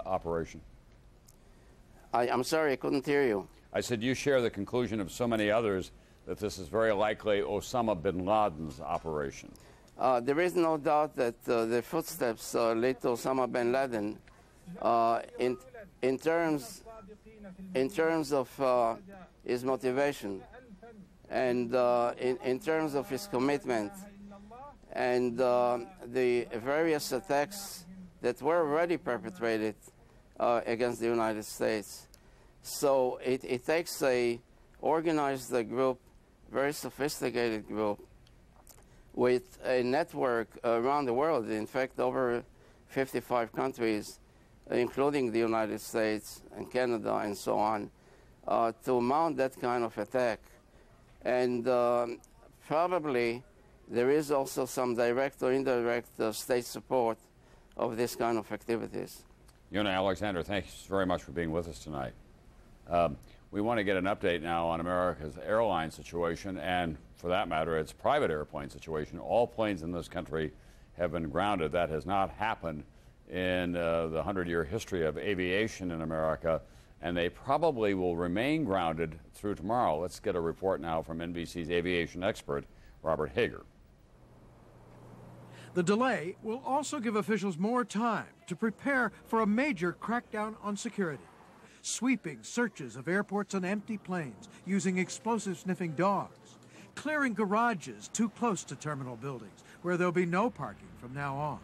operation? I'm sorry, I couldn't hear you. I said you share the conclusion of so many others that this is very likely Osama bin Laden's operation. There is no doubt that the footsteps lead to Osama bin Laden. In terms of his motivation and in terms of his commitment and the various attacks that were already perpetrated against the United States. So it takes a organized group, very sophisticated group, with a network around the world, in fact over 55 countries, including the United States and Canada and so on, to mount that kind of attack. And probably there is also some direct or indirect state support of this kind of activities. Yonah Alexander, thanks very much for being with us tonight. We want to get an update now on America's airline situation, and for that matter, its private airplane situation. All planes in this country have been grounded. That has not happened in the 100-year history of aviation in America, and they probably will remain grounded through tomorrow. Let's get a report now from NBC's aviation expert, Robert Hager. The delay will also give officials more time to prepare for a major crackdown on security. Sweeping searches of airports and empty planes using explosive-sniffing dogs. Clearing garages too close to terminal buildings where there'll be no parking from now on.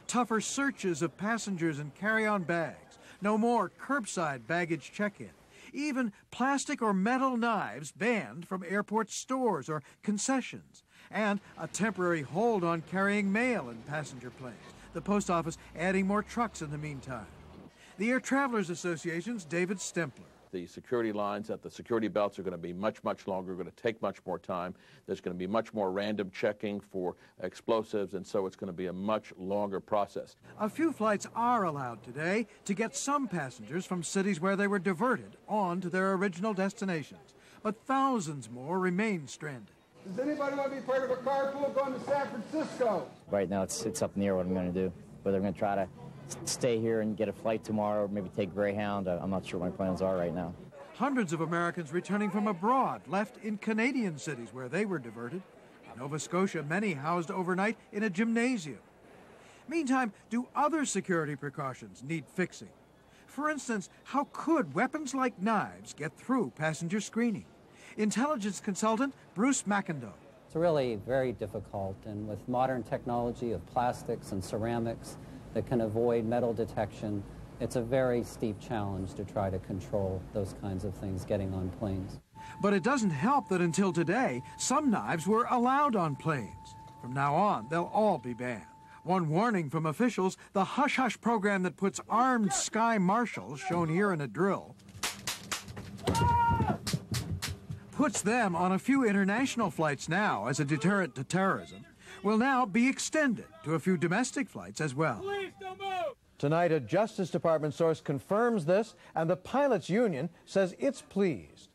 Tougher searches of passengers and carry-on bags. No more curbside baggage check-in. Even plastic or metal knives banned from airport stores or concessions. And a temporary hold on carrying mail in passenger planes. The post office adding more trucks in the meantime. The Air Travelers Association's David Stempler. The security lines at the security belts are going to be much, much longer, going to take much more time. There's going to be much more random checking for explosives, and so it's going to be a much longer process. A few flights are allowed today to get some passengers from cities where they were diverted on to their original destinations. But thousands more remain stranded. Does anybody want to be part of a carpool going to San Francisco? Right now it's up in the air what I'm going to do. Whether I'm going to try to stay here and get a flight tomorrow, or maybe take Greyhound. I'm not sure what my plans are right now. Hundreds of Americans returning from abroad left in Canadian cities where they were diverted. In Nova Scotia, many housed overnight in a gymnasium. Meantime, do other security precautions need fixing? For instance, how could weapons like knives get through passenger screening? Intelligence consultant Bruce McIndoe. It's really very difficult, and with modern technology of plastics and ceramics that can avoid metal detection, it's a very steep challenge to try to control those kinds of things getting on planes. But it doesn't help that until today, some knives were allowed on planes. From now on, they'll all be banned. One warning from officials, the hush-hush program that puts armed sky marshals, shown here in a drill, puts them on a few international flights now as a deterrent to terrorism, will now be extended to a few domestic flights as well. Tonight, a Justice Department source confirms this, and the pilots' union says it's pleased.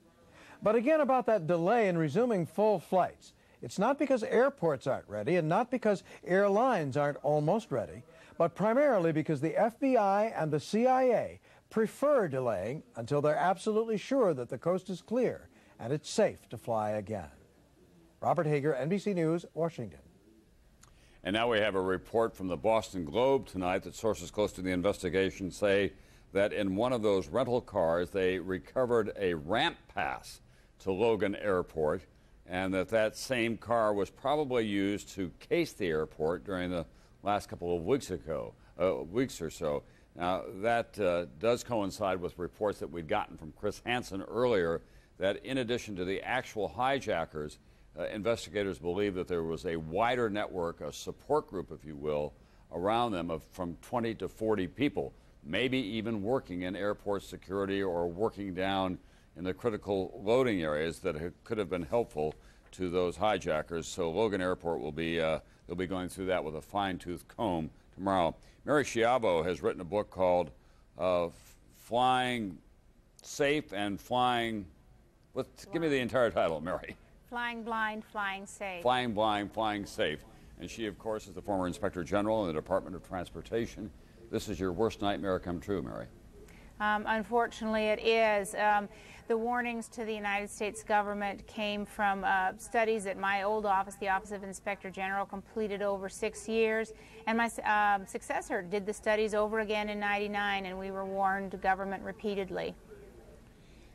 But again, about that delay in resuming full flights, it's not because airports aren't ready and not because airlines aren't almost ready, but primarily because the FBI and the CIA prefer delaying until they're absolutely sure that the coast is clear and it's safe to fly again. Robert Hager, NBC News, Washington. And now we have a report from the Boston Globe tonight that sources close to the investigation say that in one of those rental cars they recovered a ramp pass to Logan Airport, and that same car was probably used to case the airport during the last couple of weeks or so. Now, that does coincide with reports that we'd gotten from Chris Hansen earlier that in addition to the actual hijackers, investigators believe that there was a wider network, a support group, if you will, around them of from 20 to 40 people, maybe even working in airport security or working down in the critical loading areas that could have been helpful to those hijackers. So Logan Airport will be they'll be going through that with a fine-tooth comb tomorrow. Mary Schiavo has written a book called Flying Safe and Flying. Give me the entire title, Mary. Flying Blind, Flying Safe. Flying Blind, Flying Safe. And she, of course, is the former Inspector General in the Department of Transportation. this is your worst nightmare come true, Mary. Unfortunately, it is. The warnings to the United States government came from studies that my old office, the Office of Inspector General, completed over 6 years. And my successor did the studies over again in '99, and we were warned government repeatedly.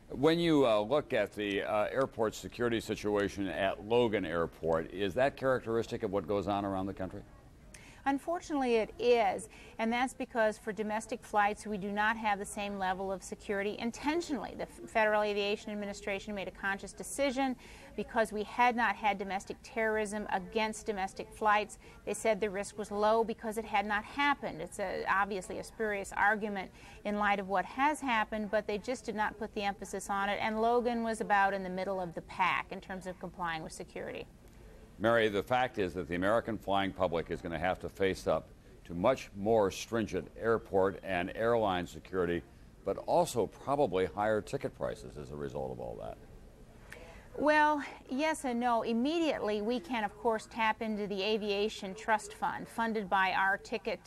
When you look at the airport security situation at Logan Airport, is that characteristic of what goes on around the country? Unfortunately, it is, and that's because for domestic flights, we do not have the same level of security intentionally. The Federal Aviation Administration made a conscious decision because we had not had domestic terrorism against domestic flights. They said the risk was low because it had not happened. It's obviously a spurious argument in light of what has happened, but they just did not put the emphasis on it, and Logan was about in the middle of the pack in terms of complying with security. Mary, the fact is that the American flying public is going to have to face up to much more stringent airport and airline security, but also probably higher ticket prices as a result of all that. Well, yes and no. Immediately, we can, of course, tap into the Aviation Trust Fund, funded by our ticket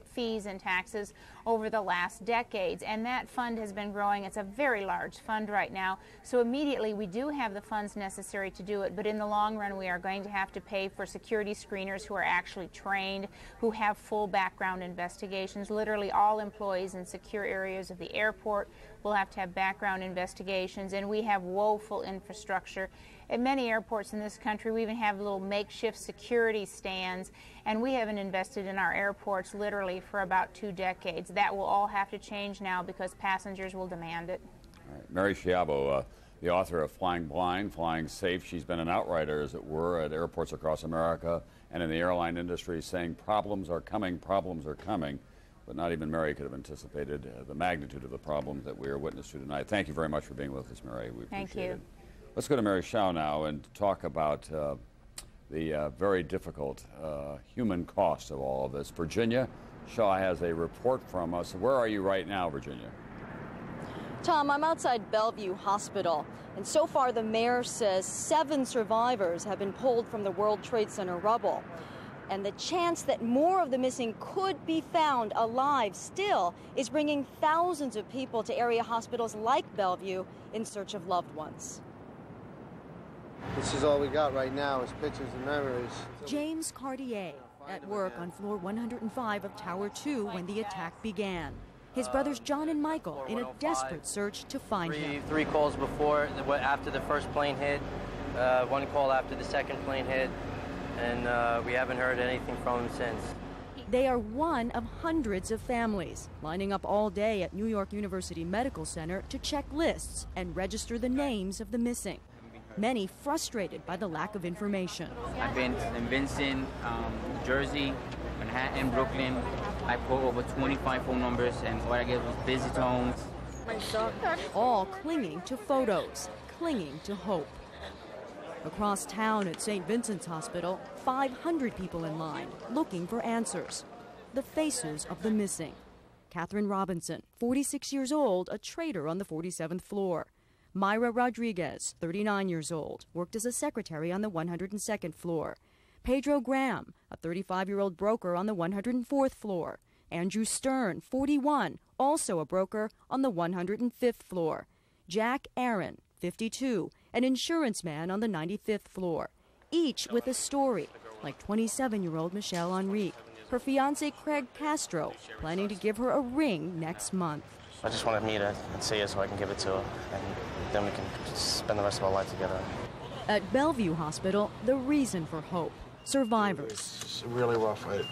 fees and taxes over the last decades. And that fund has been growing. It's a very large fund right now. So immediately, we do have the funds necessary to do it. But in the long run, we are going to have to pay for security screeners who are actually trained, who have full background investigations. Literally all employees in secure areas of the airport will have to have background investigations, and we have woeful infrastructure. At many airports in this country, we even have little makeshift security stands, and we haven't invested in our airports literally for about 2 decades. That will all have to change now because passengers will demand it. All right. Mary Schiavo, the author of Flying Blind, Flying Safe. She's been an outrider, as it were, at airports across America and in the airline industry, saying problems are coming, problems are coming. But not even Mary could have anticipated the magnitude of the problems that we are witness to tonight. Thank you very much for being with us, Mary. We appreciate it. Let's go to Mary Shao now and talk about the very difficult human cost of all of this. Virginia Shaw has a report from us. Where are you right now, Virginia? Tom, I'm outside Bellevue Hospital, and so far the mayor says 7 survivors have been pulled from the World Trade Center rubble. And the chance that more of the missing could be found alive still is bringing thousands of people to area hospitals like Bellevue in search of loved ones. This is all we got right now is pictures and memories. James Cartier at work on floor 105 of Tower 2 when the attack began. His brothers John and Michael in a desperate search to find him. 3 calls before, after the first plane hit, 1 call after the second plane hit. And we haven't heard anything from him since. They are one of hundreds of families lining up all day at New York University Medical Center to check lists and register the names of the missing. Many frustrated by the lack of information. I've been in Vincent, Jersey, Manhattan, Brooklyn. I put over 25 phone numbers, and what I get was busy tones. All clinging to photos, clinging to hope. Across town at St. Vincent's Hospital, 500 people in line looking for answers. The faces of the missing. Catherine Robinson, 46 years old, a trader on the 47th floor. Myra Rodriguez, 39 years old, worked as a secretary on the 102nd floor. Pedro Graham, a 35-year-old broker on the 104th floor. Andrew Stern, 41, also a broker on the 105th floor. Jack Aaron, 52, an insurance man on the 95th floor, each with a story, like 27-year-old Michelle Enrique, her fiancé Craig Castro, planning to give her a ring next month. I just wanted me to see her so I can give it to her, and then we can spend the rest of our life together. At Bellevue Hospital, the reason for hope. Survivors. It's really rough. At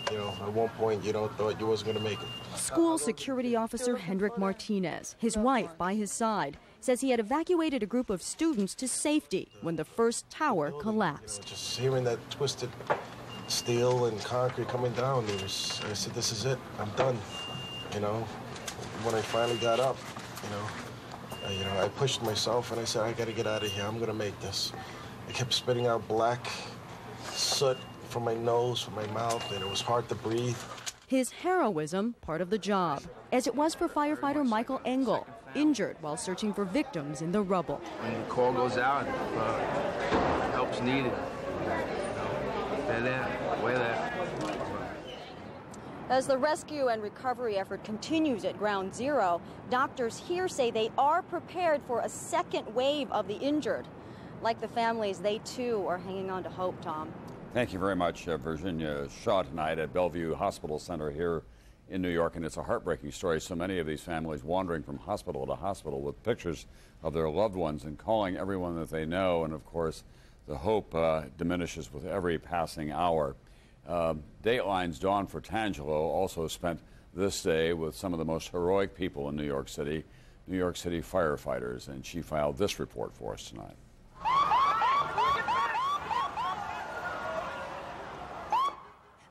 one point, thought you wasn't going to make it. School security officer Hendrik Martinez, his wife by his side, says he had evacuated a group of students to safety when the first tower collapsed. Just hearing that twisted steel and concrete coming down, I said, this is it. I'm done. When I finally got up, I pushed myself and I said, I got to get out of here. I'm going to make this. I kept spitting out black soot from my nose, from my mouth, and it was hard to breathe. His heroism, part of the job, as it was for firefighter Michael Engel, injured while searching for victims in the rubble. When the call goes out, help's needed. They're there, we're there. As the rescue and recovery effort continues at Ground Zero, doctors here say they are prepared for a second wave of the injured. Like the families, they too are hanging on to hope, Tom. Thank you very much, Virginia Shaw, tonight at Bellevue Hospital Center here in New York. And it's a heartbreaking story. So many of these families wandering from hospital to hospital with pictures of their loved ones and calling everyone that they know. And of course, the hope diminishes with every passing hour. Dateline's Dawn Fratangelo also spent this day with some of the most heroic people in New York City firefighters, and she filed this report for us tonight.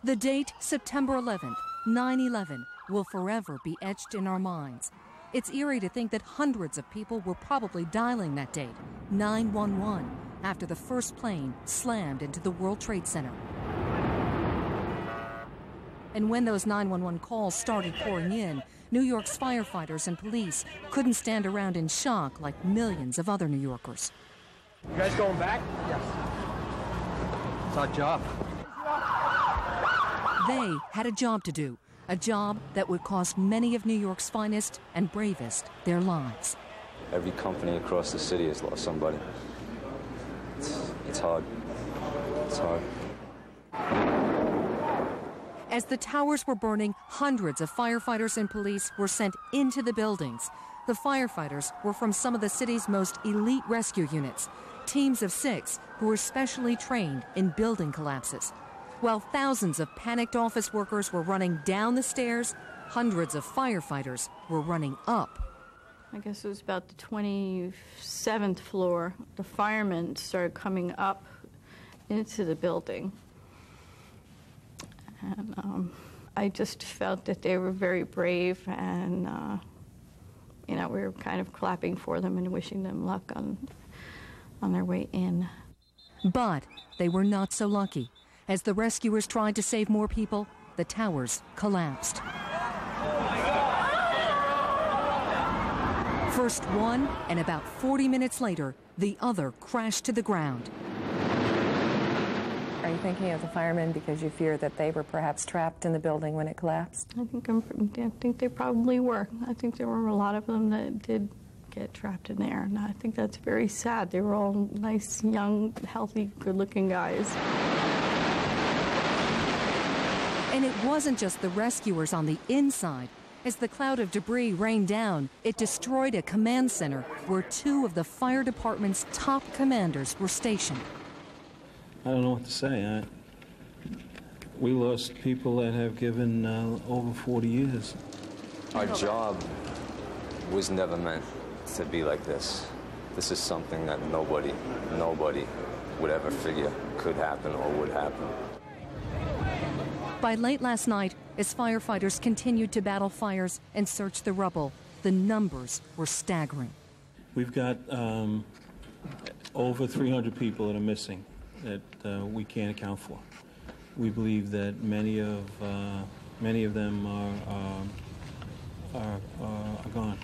The date, September 11th, 9/11, will forever be etched in our minds. It's eerie to think that hundreds of people were probably dialing that date, 911, after the first plane slammed into the World Trade Center. And when those 911 calls started pouring in, New York's firefighters and police couldn't stand around in shock like millions of other New Yorkers. You guys going back? Yes. It's our job. They had a job to do, a job that would cost many of New York's finest and bravest their lives. Every company across the city has lost somebody. It's hard. It's hard. As the towers were burning, hundreds of firefighters and police were sent into the buildings. The firefighters were from some of the city's most elite rescue units, teams of 6 who were specially trained in building collapses. While thousands of panicked office workers were running down the stairs, hundreds of firefighters were running up. I guess it was about the 27th floor. The firemen started coming up into the building. And I just felt that they were very brave, and we were kind of clapping for them and wishing them luck on their way in. But they were not so lucky. As the rescuers tried to save more people, the towers collapsed. First one, and about 40 minutes later, the other crashed to the ground. Are you thinking of the firemen because you fear that they were perhaps trapped in the building when it collapsed? I think they probably were. I think there were a lot of them that did get trapped in there, and I think that's very sad. They were all nice, young, healthy, good-looking guys. And it wasn't just the rescuers on the inside. As the cloud of debris rained down, it destroyed a command center where 2 of the fire department's top commanders were stationed. I don't know what to say. We lost people that have given over 40 years. Our job was never meant to be like this. This is something that nobody would ever figure could happen or would happen. By late last night, as firefighters continued to battle fires and search the rubble, the numbers were staggering. We've got over 300 people that are missing that we can't account for. We believe that many of them are gone.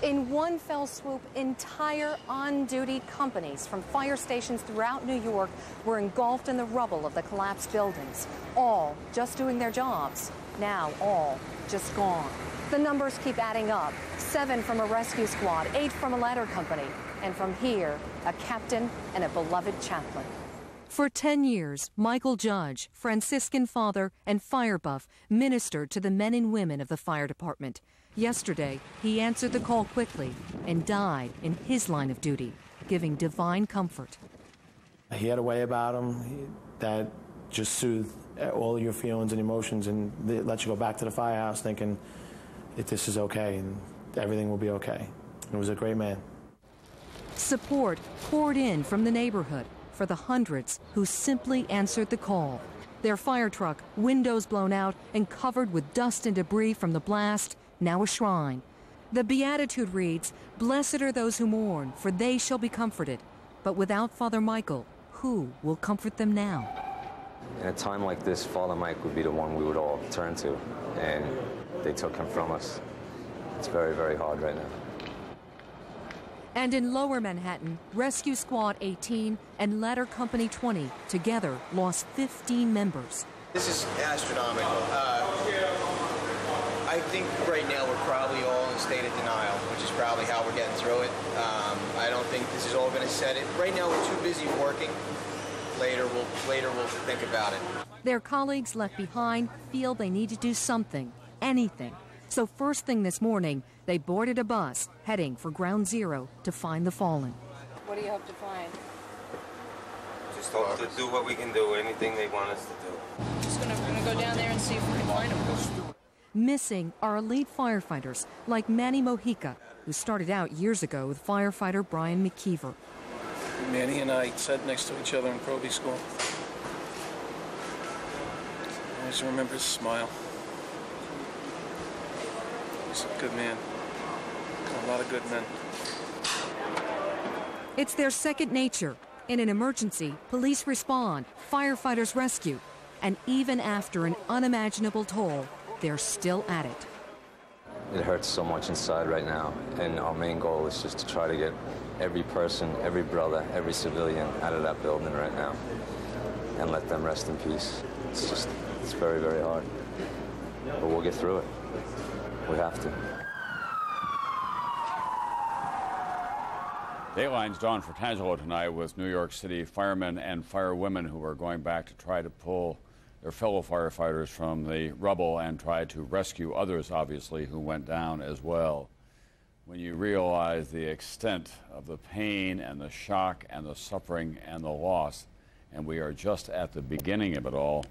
In one fell swoop, entire on-duty companies from fire stations throughout New York were engulfed in the rubble of the collapsed buildings, all just doing their jobs. Now all just gone. The numbers keep adding up. 7 from a rescue squad, 8 from a ladder company, and from here, a captain and a beloved chaplain. For 10 years, Michael Judge, Franciscan father and fire buff, ministered to the men and women of the fire department. Yesterday, he answered the call quickly and died in his line of duty, giving divine comfort. He had a way about him that just soothed all your feelings and emotions and let you go back to the firehouse thinking that this is okay and everything will be okay. He was a great man. Support poured in from the neighborhood for the hundreds who simply answered the call. Their fire truck, windows blown out and covered with dust and debris from the blast, now a shrine. The Beatitude reads, "Blessed are those who mourn, for they shall be comforted." But without Father Michael, who will comfort them now? In a time like this, Father Mike would be the one we would all turn to, and they took him from us. It's very, very hard right now. And in Lower Manhattan, Rescue Squad 18 and Ladder Company 20 together lost 15 members. This is astronomical. I think right now we're probably all in a state of denial, which is probably how we're getting through it. I don't think this is all going to set it. Right now we're too busy working. Later we'll think about it. Their colleagues left behind feel they need to do something, anything. So first thing this morning, they boarded a bus heading for Ground Zero to find the fallen. What do you hope to find? Just hope to do what we can do, anything they want us to do. Just gonna go down there and see if we can find them. Missing are elite firefighters like Manny Mojica, who started out years ago with firefighter Brian McKeever. Manny and I sat next to each other in Proby School. I always remember his smile. He's a good man. A lot of good men. It's their second nature. In an emergency, police respond, firefighters rescue, and even after an unimaginable toll, they're still at it. It hurts so much inside right now, and our main goal is just to try to get every person, every brother, every civilian out of that building right now and let them rest in peace. It's very, very hard, but we'll get through it. We have to. Dayline's Dawn Fratangelo tonight with New York City firemen and firewomen who are going back to try to pull their fellow firefighters from the rubble and try to rescue others, obviously, who went down as well. When you realize the extent of the pain and the shock and the suffering and the loss, and we are just at the beginning of it all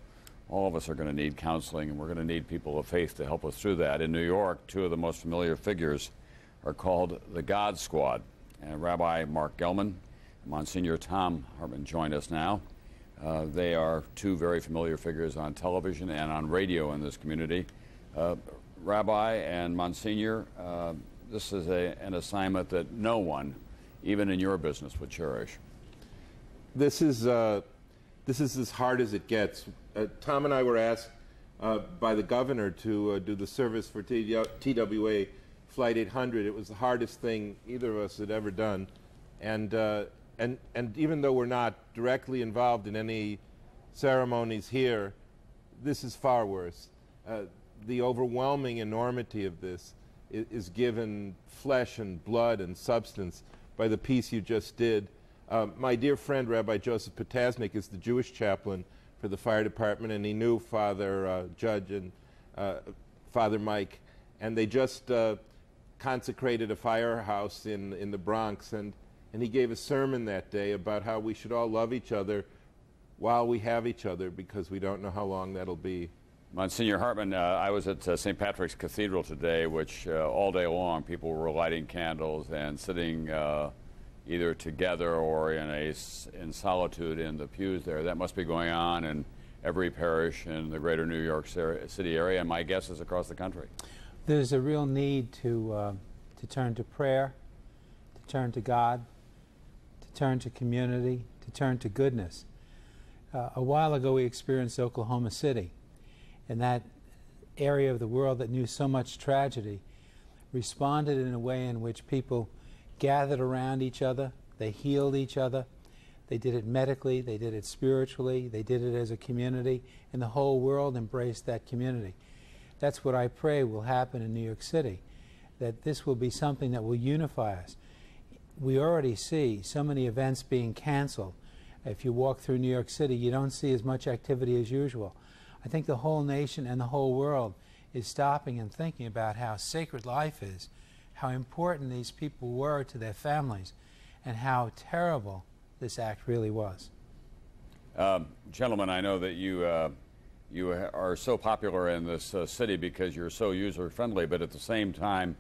of us are going to need counseling, and we're going to need people of faith to help us through that. In New York, two of the most familiar figures are called the God Squad. And Rabbi Mark Gelman and Monsignor Tom Hartman join us now. They are two very familiar figures on television and on radio in this community. Rabbi and Monsignor, this is an assignment that no one, even in your business, would cherish. This is as hard as it gets. Tom and I were asked by the governor to do the service for TWA Flight 800. It was the hardest thing either of us had ever done, and even though we're not directly involved in any ceremonies here, this is far worse. The overwhelming enormity of this is given flesh and blood and substance by the piece you just did. My dear friend, Rabbi Joseph Potasnik, is the Jewish chaplain for the fire department, and he knew Father Judge and Father Mike, and they just consecrated a firehouse in the Bronx, and he gave a sermon that day about how we should all love each other while we have each other, because we don't know how long that'll be. Monsignor Hartman, I was at St. Patrick's Cathedral today, which all day long people were lighting candles and sitting either together or in solitude in the pews there. That must be going on in every parish in the greater New York City area, and my guess is across the country. There's a real need to turn to prayer, to turn to God, to turn to community, to turn to goodness. A while ago we experienced Oklahoma City, and that area of the world that knew so much tragedy responded in a way in which people gathered around each other, they healed each other, they did it medically, they did it spiritually, they did it as a community, and the whole world embraced that community. That's what I pray will happen in New York City, that this will be something that will unify us. We already see so many events being canceled. If you walk through New York City, you don't see as much activity as usual. I think the whole nation and the whole world is stopping and thinking about how sacred life is, how important these people were to their families, and how terrible this act really was. Gentlemen, I know that you are so popular in this city because you're so user-friendly, but at the same time,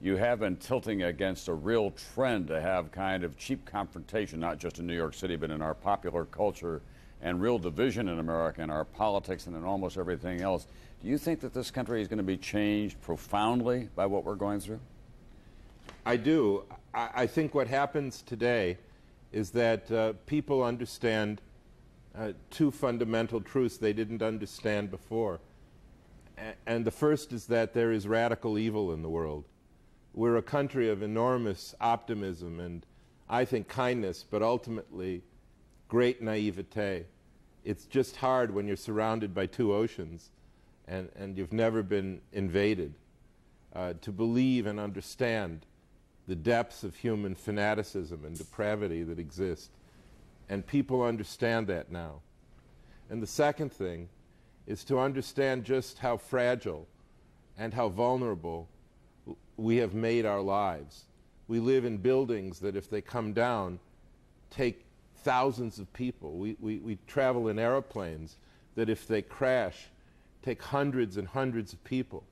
you have been tilting against a real trend to have kind of cheap confrontation, not just in New York City, but in our popular culture, and real division in America, in our politics, and in almost everything else. Do you think that this country is going to be changed profoundly by what we're going through? I do. I think what happens today is that people understand two fundamental truths they didn't understand before. And the first is that there is radical evil in the world. We're a country of enormous optimism and, I think, kindness, but ultimately great naivete. it's just hard when you're surrounded by two oceans and you've never been invaded to believe and understand the depths of human fanaticism and depravity that exist. And people understand that now. And the second thing is to understand just how fragile and how vulnerable we have made our lives. We live in buildings that, if they come down, take thousands of people. We travel in airplanes that, if they crash, take hundreds and hundreds of people.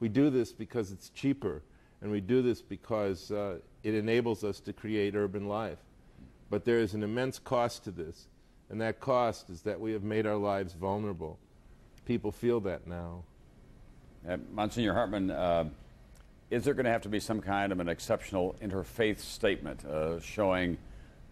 We do this because it's cheaper, and we do this because it enables us to create urban life. But there is an immense cost to this, and that cost is that we have made our lives vulnerable. People feel that now. Monsignor Hartman, is there going to have to be some kind of an exceptional interfaith statement showing,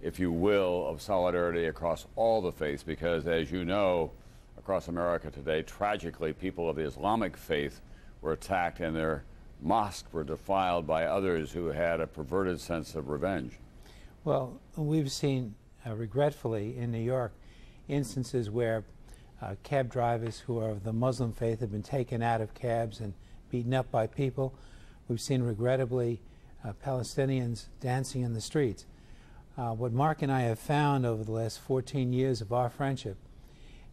if you will, of solidarity across all the faiths? Because, as you know, across America today, tragically, people of the Islamic faith were attacked and their mosques were defiled by others who had a perverted sense of revenge. Well, we've seen, regretfully, in New York, instances where cab drivers who are of the Muslim faith have been taken out of cabs and beaten up by people. We've seen, regrettably, Palestinians dancing in the streets. What Mark and I have found over the last 14 years of our friendship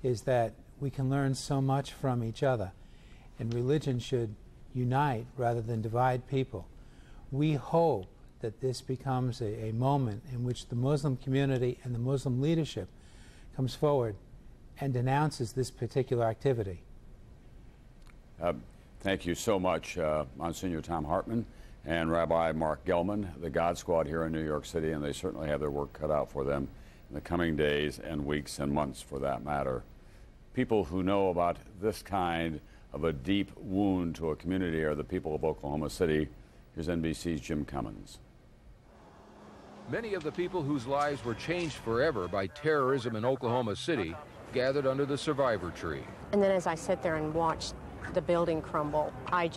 is that we can learn so much from each other, and religion should unite rather than divide people. We hope that this becomes a moment in which the Muslim community and the Muslim leadership comes forward and denounces this particular activity. Thank you so much, Monsignor Tom Hartman and Rabbi Mark Gelman, the God Squad here in New York City, and they certainly have their work cut out for them in the coming days and weeks and months, for that matter. People who know about this kind of a deep wound to a community are the people of Oklahoma City. Here's NBC's Jim Cummins. Many of the people whose lives were changed forever by terrorism in Oklahoma City gathered under the survivor tree. And then as I sat there and watched the building crumble, I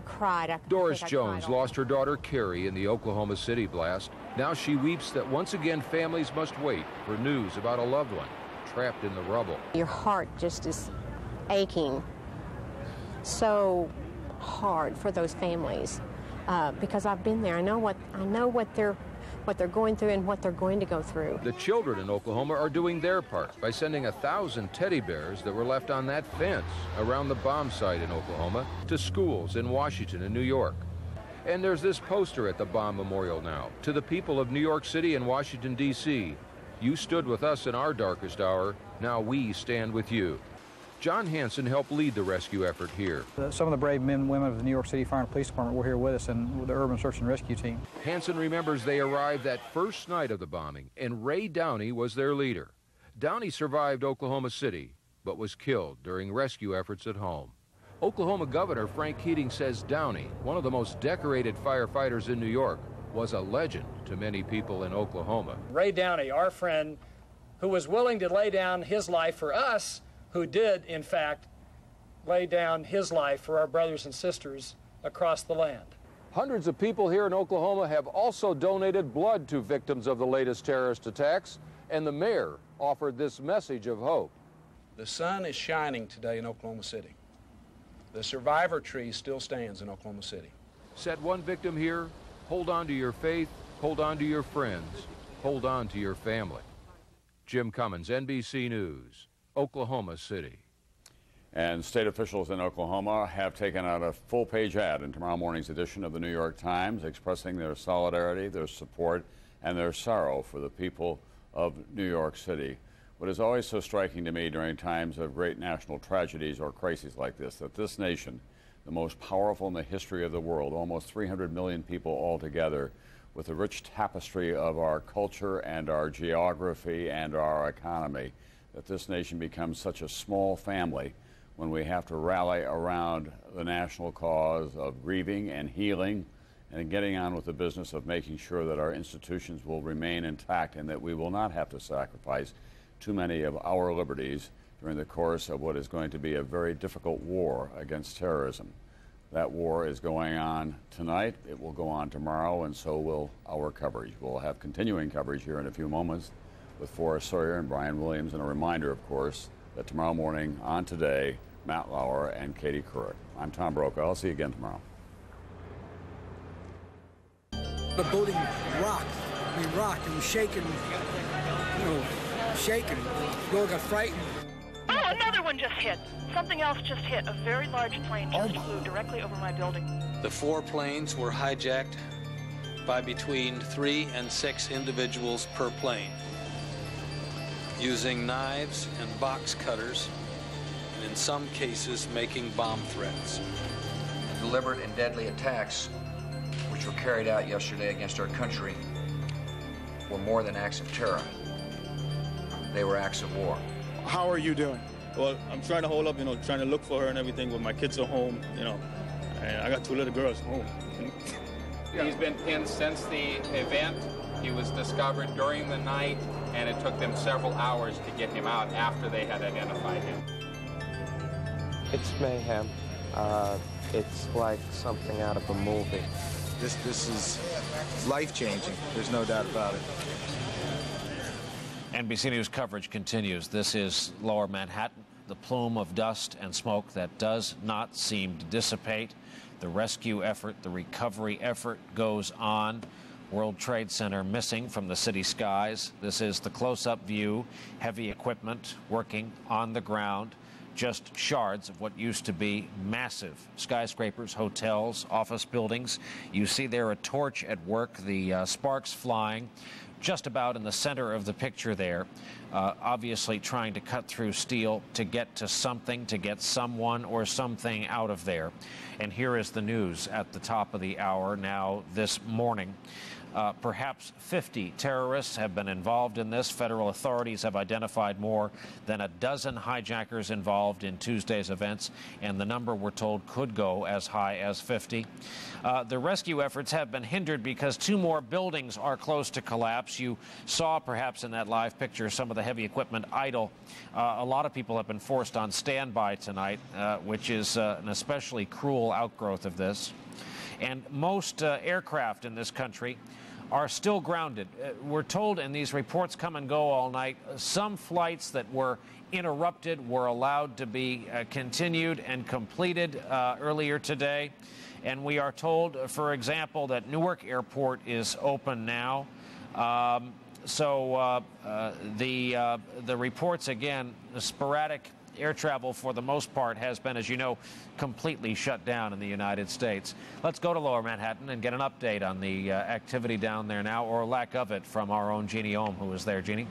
cried. Doris Jones lost her daughter Carrie in the Oklahoma City blast. Now she weeps that once again families must wait for news about a loved one trapped in the rubble. Your heart just is aching so hard for those families because I've been there. I know what they're going through and what they're going to go through. The children in Oklahoma are doing their part by sending 1,000 teddy bears that were left on that fence around the bomb site in Oklahoma to schools in Washington and New York. And there's this poster at the bomb memorial now. To the people of New York City and Washington, D.C., you stood with us in our darkest hour. Now we stand with you. John Hansen helped lead the rescue effort here. Some of the brave men and women of the New York City Fire and Police Department were here with us and with the Urban Search and Rescue Team. Hansen remembers they arrived that first night of the bombing, and Ray Downey was their leader. Downey survived Oklahoma City, but was killed during rescue efforts at home. Oklahoma Governor Frank Keating says Downey, one of the most decorated firefighters in New York, was a legend to many people in Oklahoma. Ray Downey, our friend, who was willing to lay down his life for us, who did, in fact, lay down his life for our brothers and sisters across the land. Hundreds of people here in Oklahoma have also donated blood to victims of the latest terrorist attacks, and the mayor offered this message of hope. The sun is shining today in Oklahoma City. The survivor tree still stands in Oklahoma City. Said one victim here, hold on to your faith, hold on to your friends, hold on to your family. Jim Cummins, NBC News, Oklahoma City. And state officials in Oklahoma have taken out a full-page ad in tomorrow morning's edition of the New York Times expressing their solidarity, their support, and their sorrow for the people of New York City. What is always so striking to me during times of great national tragedies or crises like this, that this nation, the most powerful in the history of the world, almost 300 million people altogether, with the rich tapestry of our culture and our geography and our economy, that this nation becomes such a small family when we have to rally around the national cause of grieving and healing and getting on with the business of making sure that our institutions will remain intact and that we will not have to sacrifice too many of our liberties during the course of what is going to be a very difficult war against terrorism. That war is going on tonight. It will go on tomorrow, and so will our coverage. We'll have continuing coverage here in a few moments with Forrest Sawyer and Brian Williams. And a reminder, of course, that tomorrow morning on Today, Matt Lauer and Katie Couric. I'm Tom Brokaw. I'll see you again tomorrow. The building rocked. We rocked. It was shaking, shaking. Girl got frightened. Oh, another one just hit. Something else just hit. A very large plane just flew directly over my building. The 4 planes were hijacked by between 3 and 6 individuals per plane, using knives and box cutters, and in some cases making bomb threats. Deliberate and deadly attacks which were carried out yesterday against our country were more than acts of terror. They were acts of war. How are you doing? Well, I'm trying to hold up, trying to look for her and everything, but my kids are home, and I got 2 little girls home. He's been pinned since the event. He was discovered during the night, and it took them several hours to get him out after they had identified him. It's mayhem. It's like something out of a movie. This is life-changing. There's no doubt about it. NBC News coverage continues. This is Lower Manhattan, the plume of dust and smoke that does not seem to dissipate. The rescue effort, the recovery effort goes on. World Trade Center missing from the city skies. This is the close-up view. Heavy equipment working on the ground. Just shards of what used to be massive skyscrapers, hotels, office buildings. You see there a torch at work, the sparks flying just about in the center of the picture there, obviously trying to cut through steel to get to something, to get someone or something out of there. And here is the news at the top of the hour now this morning. Perhaps 50 terrorists have been involved in this. Federal authorities have identified more than a dozen hijackers involved in Tuesday's events, and the number, we're told, could go as high as 50. The rescue efforts have been hindered because 2 more buildings are close to collapse. You saw, perhaps in that live picture, some of the heavy equipment idle. A lot of people have been forced on standby tonight, which is an especially cruel outgrowth of this. And most aircraft in this country are still grounded. We're told, and these reports come and go all night, some flights that were interrupted were allowed to be continued and completed earlier today. And we are told, for example, that Newark Airport is open now. The reports, again, sporadic air travel for the most part has been, as you know, completely shut down in the United States. Let's go to Lower Manhattan and get an update on the activity down there now, or lack of it, from our own Jeannie Ohm, who is there. Jeannie?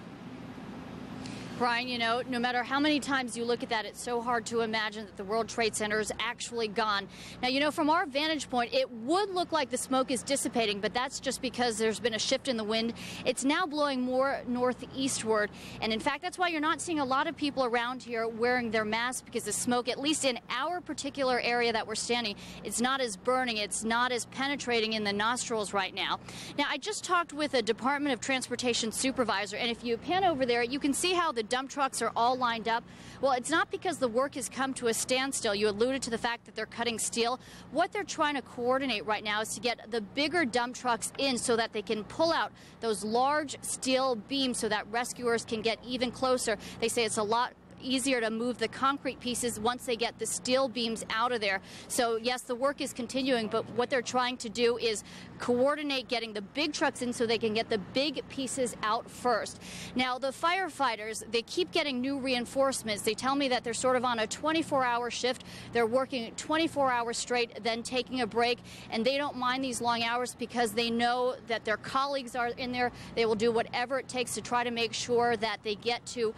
Brian, no matter how many times you look at that, it's so hard to imagine that the World Trade Center is actually gone. Now, from our vantage point, it would look like the smoke is dissipating, but that's just because there's been a shift in the wind. It's now blowing more northeastward, and in fact, that's why you're not seeing a lot of people around here wearing their masks, because the smoke, at least in our particular area that we're standing, it's not as burning, it's not as penetrating in the nostrils right now. Now, I just talked with a Department of Transportation supervisor, and if you pan over there, you can see how the dump trucks are all lined up. Well, it's not because the work has come to a standstill. You alluded to the fact that they're cutting steel. What they're trying to coordinate right now is to get the bigger dump trucks in so that they can pull out those large steel beams so that rescuers can get even closer. They say it's a lot easier to move the concrete pieces once they get the steel beams out of there. So yes, the work is continuing, but what they're trying to do is coordinate getting the big trucks in so they can get the big pieces out first. Now, the firefighters, they keep getting new reinforcements. They tell me that they're sort of on a 24-hour shift. They're working 24 hours straight, then taking a break, and they don't mind these long hours because they know that their colleagues are in there. They will do whatever it takes to try to make sure that they get to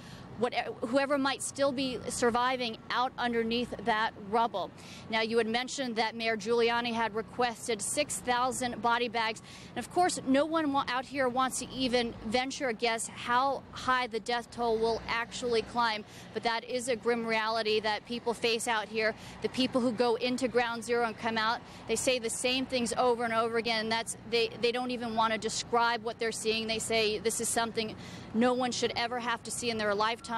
whoever might still be surviving out underneath that rubble. Now, you had mentioned that Mayor Giuliani had requested 6,000 body bags. And of course, no one out here wants to even venture a guess how high the death toll will actually climb. But that is a grim reality that people face out here. The people who go into Ground Zero and come out, they say the same things over and over again. And they don't even want to describe what they're seeing. They say this is something no one should ever have to see in their lifetime.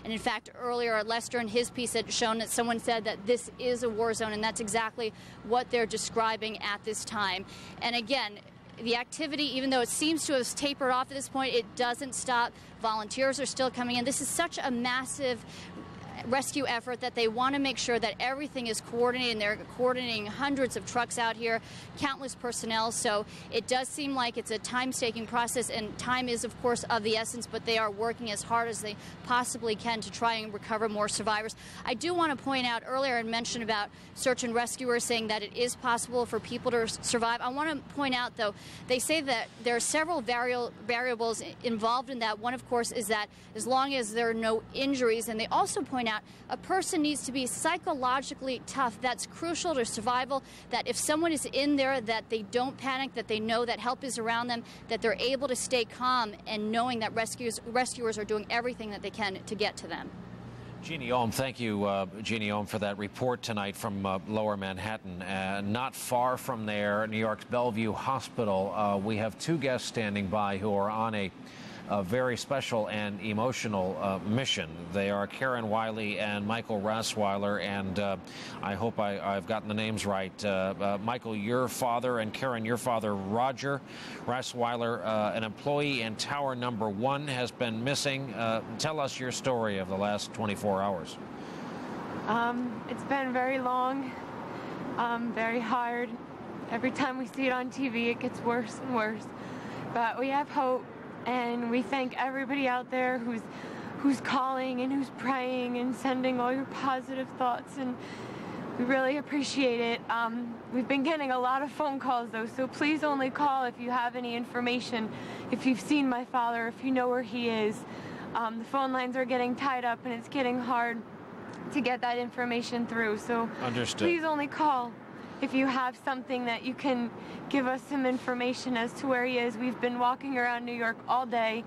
And in fact, earlier, Lester in his piece had shown that someone said that this is a war zone, and that's exactly what they're describing at this time. And again, the activity, even though it seems to have tapered off at this point, it doesn't stop. Volunteers are still coming in. This is such a massive rescue effort that they want to make sure that everything is coordinated, and they're coordinating hundreds of trucks out here, countless personnel. So it does seem like it's a time-taking process, and time is, of course, of the essence, but they are working as hard as they possibly can to try and recover more survivors. I do want to point out earlier and mention about search and rescuers saying that it is possible for people to survive. I want to point out, though, they say that there are several variables involved in that. One, of course, is that as long as there are no injuries, and they also point out a person needs to be psychologically tough. That's crucial to survival, that if someone is in there, that they don't panic, that they know that help is around them, that they're able to stay calm and knowing that rescuers are doing everything that they can to get to them. Jeannie Ohm, thank you, Jeannie Ohm, for that report tonight from Lower Manhattan. Not far from there, New York's Bellevue Hospital, we have two guests standing by who are on a very special and emotional mission. They are Karen Wiley and Michael Rassweiler, and I hope I've gotten the names right. Michael, your father, and Karen, your father, Roger Rassweiler, an employee in Tower Number 1, has been missing. Tell us your story of the last 24 hours. It's been very long, very hard. Every time we see it on TV, it gets worse and worse. But we have hope. And we thank everybody out there who's calling and who's praying and sending all your positive thoughts, and we really appreciate it. We've been getting a lot of phone calls, though, so please only call if you have any information, if you've seen my father, if you know where he is. The phone lines are getting tied up, and it's getting hard to get that information through, so Understood. Please only call if you have something that you can give us some information as to where he is. We've been walking around New York all day.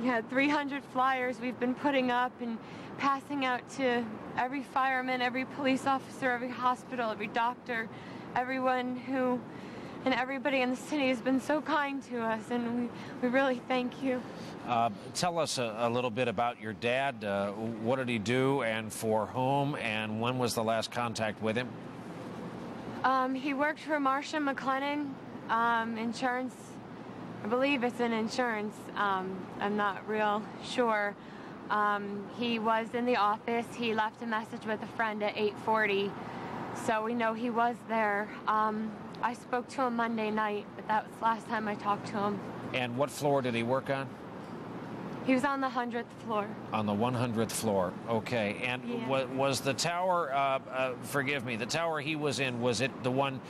We had 300 flyers we've been putting up and passing out to every fireman, every police officer, every hospital, every doctor, everyone and everybody in the city has been so kind to us, and we really thank you. Tell us a little bit about your dad. What did he do, and for whom, and when was the last contact with him? He worked for Marsha McLennan, insurance. I believe it's an insurance. I'm not real sure. He was in the office. He left a message with a friend at 8:40, so we know he was there. I spoke to him Monday night, but that was the last time I talked to him. And what floor did he work on? He was on the 100th floor. On the 100th floor. Okay. And Yeah. was the tower, forgive me, the tower he was in, was it the one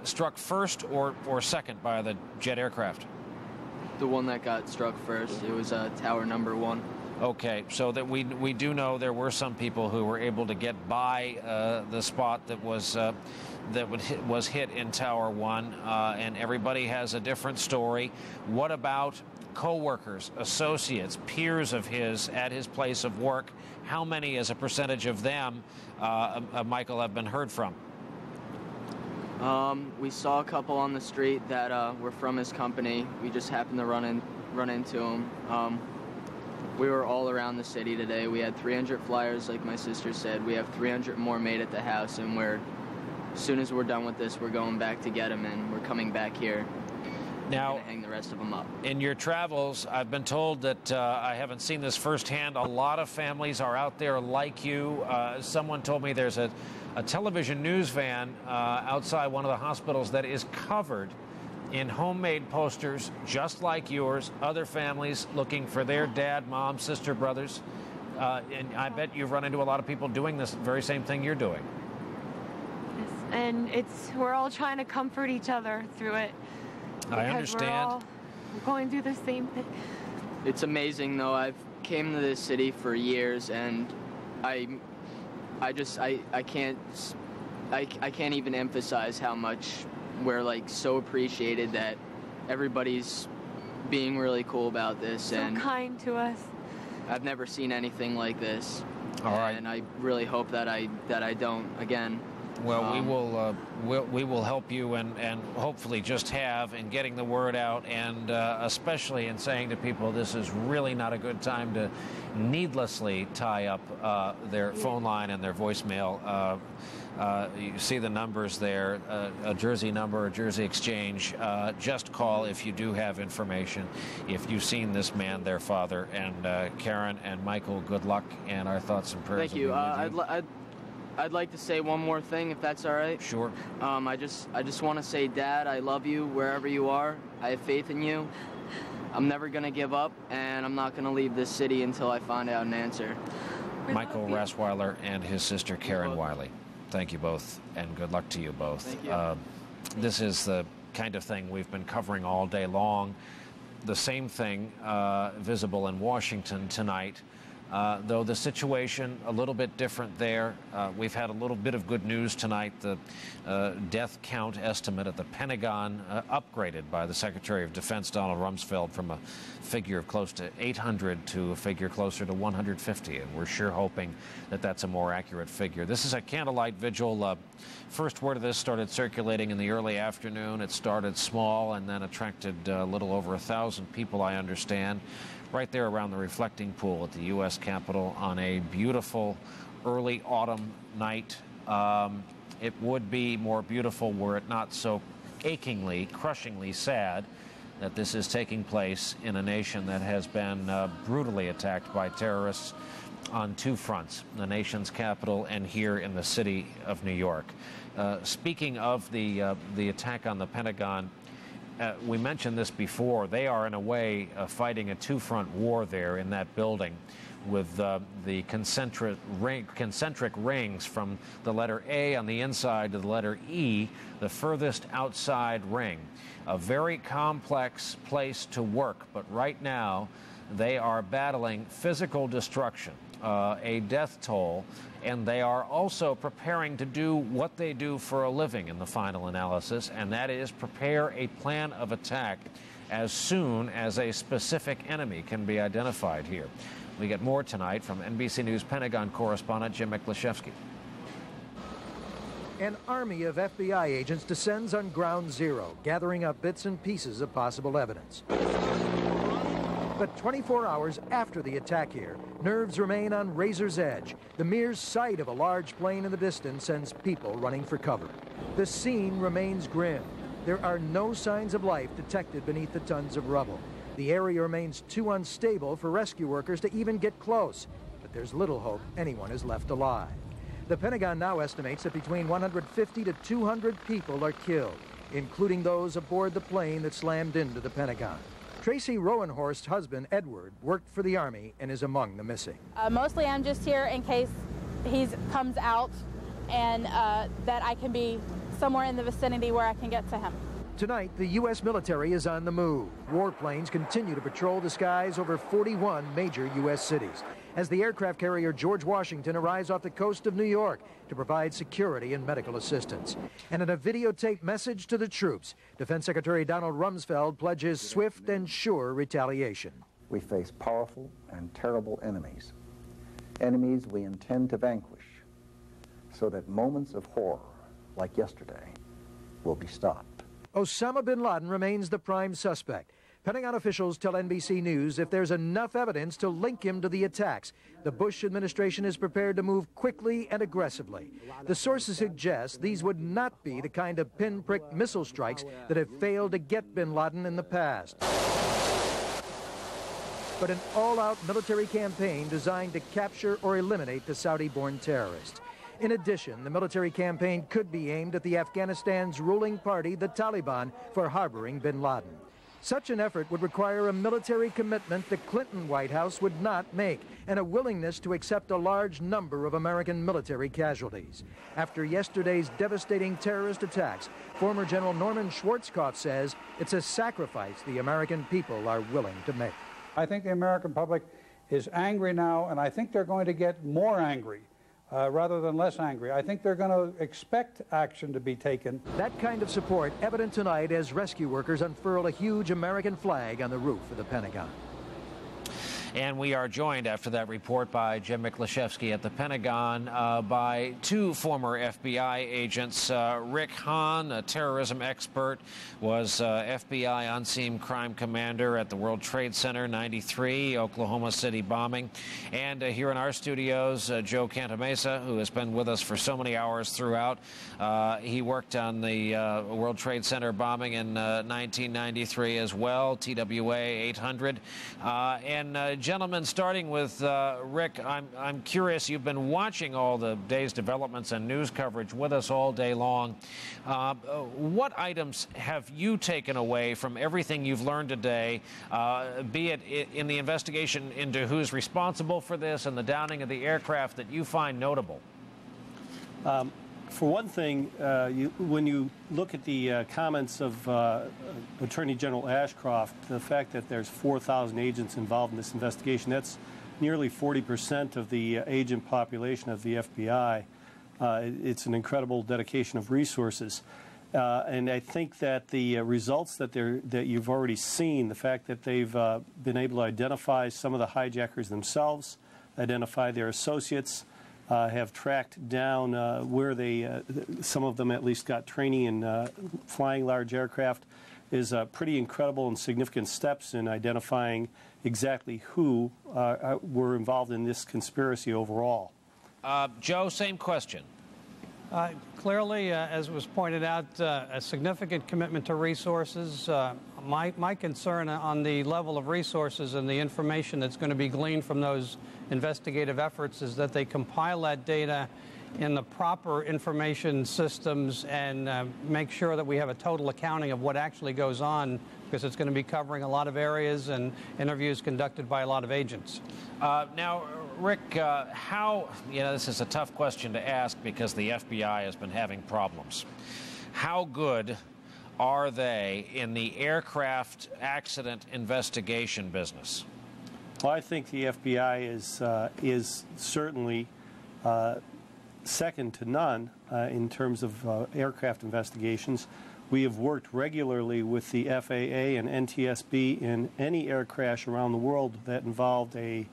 struck first or second by the jet aircraft? The one that got struck first. It was Tower Number 1. Okay, so that we do know there were some people who were able to get by the spot that was hit in Tower 1, and everybody has a different story. What about co-workers, associates, peers of his at his place of work? How many, as a percentage of them, Michael, have been heard from? We saw a couple on the street that were from his company. We just happened to run into them. We were all around the city today. We had 300 flyers, like my sister said. We have 300 more made at the house, and as soon as we're done with this, we're going back to get them, and we're coming back here. Now, we're gonna hang the rest of them up. In your travels, I've been told that I haven't seen this firsthand. A lot of families are out there like you. Someone told me there's a television news van outside one of the hospitals that is covered in homemade posters just like yours, other families looking for their dad, mom, sister, brothers. And I bet you've run into a lot of people doing this very same thing you're doing. Yes, and we're all trying to comfort each other through it. I understand. We're all going through the same thing. It's amazing, though. I've came to this city for years, and I can't even emphasize how much we're like so appreciated that everybody's being really cool about this, so and kind to us. I've never seen anything like this. All right. And I really hope that I don't again. Well, we will help you and hopefully just have in getting the word out, and especially in saying to people this is really not a good time to needlessly tie up their phone line and their voicemail. You see the numbers there, a Jersey number, a Jersey exchange. Just call if you do have information. If you've seen this man, their father, and Karen and Michael, good luck, and our thoughts and prayers. Thank you. I'd like to say one more thing, if that's all right. Sure. I just want to say, Dad, I love you wherever you are. I have faith in you. I'm never going to give up, and I'm not going to leave this city until I find out an answer. Michael Rasweiler and his sister Karen Wiley. Thank you both, and good luck to you both. Thank you. This is the kind of thing we've been covering all day long. The same thing visible in Washington tonight. Though the situation a little bit different there. We've had a little bit of good news tonight. The death count estimate at the Pentagon upgraded by the Secretary of Defense, Donald Rumsfeld, from a figure of close to 800 to a figure closer to 150, and we're sure hoping that that's a more accurate figure. This is a candlelight vigil. First word of this started circulating in the early afternoon. It started small and then attracted a little over 1,000 people, I understand, right there around the reflecting pool at the U.S. Capitol on a beautiful early autumn night. It would be more beautiful were it not so achingly, crushingly sad that this is taking place in a nation that has been brutally attacked by terrorists on two fronts, the nation's capital and here in the city of New York. Speaking of the attack on the Pentagon, we mentioned this before. They are, in a way, fighting a two-front war there in that building with the concentric rings from the letter A on the inside to the letter E, the furthest outside ring. A very complex place to work, but right now they are battling physical destruction, a death toll, and they are also preparing to do what they do for a living in the final analysis, and that is prepare a plan of attack as soon as a specific enemy can be identified here. We get more tonight from NBC News Pentagon correspondent Jim Miklaszewski. An army of FBI agents descends on Ground Zero, gathering up bits and pieces of possible evidence. But 24 hours after the attack here, nerves remain on razor's edge. The mere sight of a large plane in the distance sends people running for cover. The scene remains grim. There are no signs of life detected beneath the tons of rubble. The area remains too unstable for rescue workers to even get close, but there's little hope anyone is left alive. The Pentagon now estimates that between 150 to 200 people are killed, including those aboard the plane that slammed into the Pentagon. Tracy Rowenhorst's husband, Edward, worked for the Army and is among the missing. Mostly I'm just here in case he comes out and that I can be somewhere in the vicinity where I can get to him. Tonight, the U.S. military is on the move. Warplanes continue to patrol the skies over 41 major U.S. cities as the aircraft carrier George Washington arrives off the coast of New York to provide security and medical assistance. And in a videotaped message to the troops, Defense Secretary Donald Rumsfeld pledges swift and sure retaliation. We face powerful and terrible enemies, enemies we intend to vanquish, so that moments of horror, like yesterday, will be stopped. Osama bin Laden remains the prime suspect. Pentagon officials tell NBC News if there's enough evidence to link him to the attacks, the Bush administration is prepared to move quickly and aggressively. The sources suggest these would not be the kind of pinprick missile strikes that have failed to get bin Laden in the past, but an all-out military campaign designed to capture or eliminate the Saudi-born terrorists. In addition, the military campaign could be aimed at the Afghanistan's ruling party, the Taliban, for harboring bin Laden. Such an effort would require a military commitment the Clinton White House would not make, and a willingness to accept a large number of American military casualties. After yesterday's devastating terrorist attacks, former General Norman Schwarzkopf says it's a sacrifice the American people are willing to make. I think the American public is angry now, and I think they're going to get more angry. Rather than less angry. I think they're going to expect action to be taken. That kind of support evident tonight as rescue workers unfurl a huge American flag on the roof of the Pentagon. And we are joined after that report by Jim Miklashevsky at the Pentagon by two former FBI agents. Rick Hahn, a terrorism expert, was FBI unseen crime commander at the World Trade Center '93, Oklahoma City bombing. And here in our studios, Joe Cantamesa, who has been with us for so many hours throughout. He worked on the World Trade Center bombing in 1993 as well, TWA 800. Gentlemen, starting with Rick, I'm curious, you've been watching all the day's developments and news coverage with us all day long. What items have you taken away from everything you've learned today, be it in the investigation into who's responsible for this and the downing of the aircraft, that you find notable? For one thing, when you look at the comments of Attorney General Ashcroft, the fact that there's 4,000 agents involved in this investigation, that's nearly 40% of the agent population of the FBI. It's an incredible dedication of resources. And I think that the results that you've already seen, the fact that they've been able to identify some of the hijackers themselves, identify their associates, have tracked down where they, some of them at least got training in flying large aircraft, is pretty incredible and significant steps in identifying exactly who were involved in this conspiracy overall. Joe, same question. Clearly, as was pointed out, a significant commitment to resources. My concern on the level of resources and the information that's going to be gleaned from those investigative efforts is that they compile that data in the proper information systems and make sure that we have a total accounting of what actually goes on, because it's going to be covering a lot of areas and interviews conducted by a lot of agents. Now, Rick, this is a tough question to ask because the FBI has been having problems. How good are they in the aircraft accident investigation business? Well, I think the FBI is certainly second to none in terms of aircraft investigations. We have worked regularly with the FAA and NTSB in any air crash around the world that involved a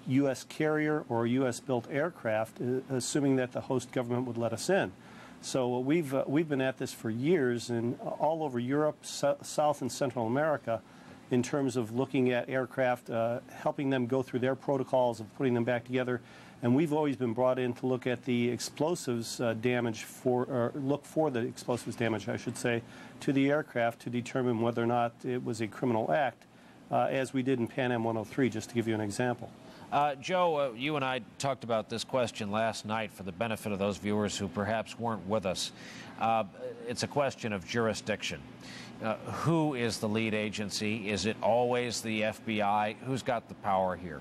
U.S. carrier or U.S.-built aircraft, assuming that the host government would let us in. So we've been at this for years, and all over Europe, South and Central America, in terms of looking at aircraft, helping them go through their protocols of putting them back together. And we've always been brought in to look at the explosives damage look for the explosives damage, I should say, to the aircraft to determine whether or not it was a criminal act, as we did in Pan Am 103, just to give you an example. Joe, you and I talked about this question last night for the benefit of those viewers who perhaps weren't with us. It's a question of jurisdiction. Who is the lead agency? Is it always the FBI? Who's got the power here?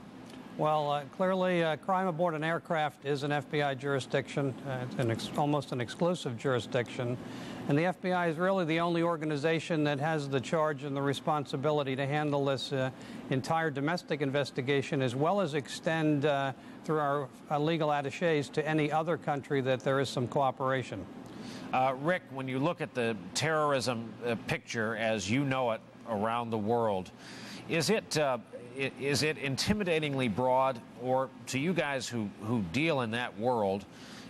Well, clearly, crime aboard an aircraft is an FBI jurisdiction. It's almost an exclusive jurisdiction. And the FBI is really the only organization that has the charge and the responsibility to handle this entire domestic investigation, as well as extend through our legal attachés to any other country that there is some cooperation. Rick, when you look at the terrorism picture as you know it around the world, is it intimidatingly broad, or to you guys who deal in that world,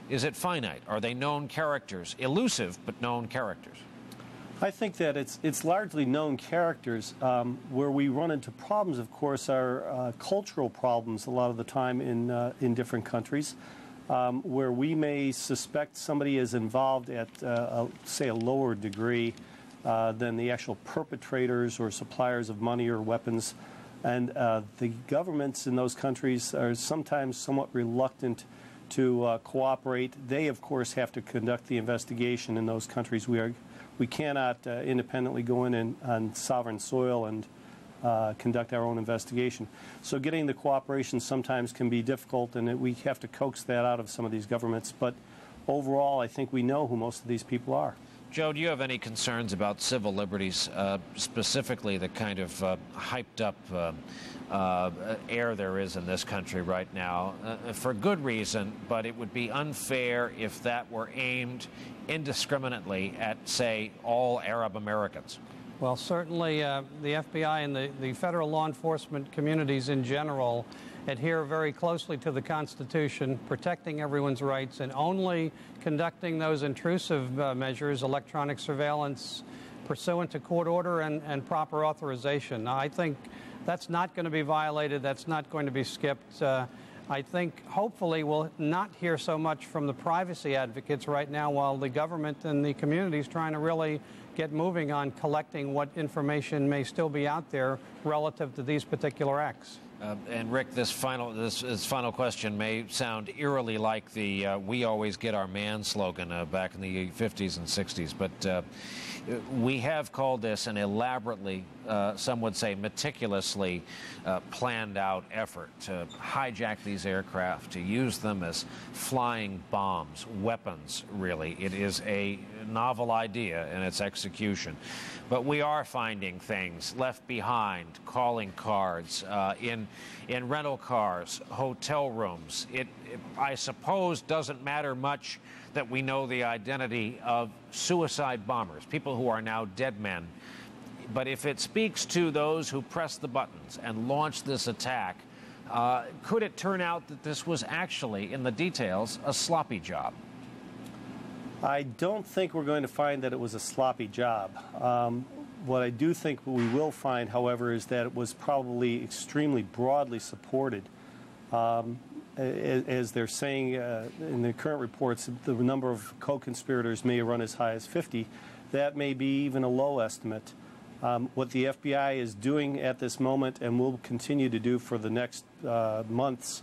is it finite? Are they known characters? Elusive, but known characters? I think that it's largely known characters. Where we run into problems, of course, are cultural problems a lot of the time in different countries, where we may suspect somebody is involved at, say, a lower degree than the actual perpetrators or suppliers of money or weapons. And the governments in those countries are sometimes somewhat reluctant to cooperate. They, of course, have to conduct the investigation in those countries. We cannot independently go in on sovereign soil and conduct our own investigation. So getting the cooperation sometimes can be difficult, and we have to coax that out of some of these governments. But overall, I think we know who most of these people are. Joe, do you have any concerns about civil liberties, specifically the kind of hyped-up air there is in this country right now? For good reason, but it would be unfair if that were aimed indiscriminately at, say, all Arab Americans. Well, certainly the FBI and the federal law enforcement communities in general adhere very closely to the Constitution, protecting everyone's rights, and only conducting those intrusive measures, electronic surveillance, pursuant to court order and proper authorization. Now, I think that's not going to be violated. That's not going to be skipped. I think hopefully we'll not hear so much from the privacy advocates right now while the government and the community is trying to really get moving on collecting what information may still be out there relative to these particular acts. And Rick, this final question may sound eerily like the "we always get our man" slogan back in the 50s and 60s, but we have called this an elaborately, some would say meticulously planned out effort to hijack these aircraft, to use them as flying bombs, weapons, really. It is a novel idea in its execution. But we are finding things left behind, calling cards, in rental cars, hotel rooms. It, I suppose, doesn't matter much that we know the identity of suicide bombers, people who are now dead men. But if it speaks to those who pressed the buttons and launched this attack, could it turn out that this was actually, in the details, a sloppy job? I don't think we're going to find that it was a sloppy job. What I do think we will find, however, is that it was probably extremely broadly supported. As they're saying in the current reports, the number of co-conspirators may run as high as 50. That may be even a low estimate. What the FBI is doing at this moment, and will continue to do for the next months,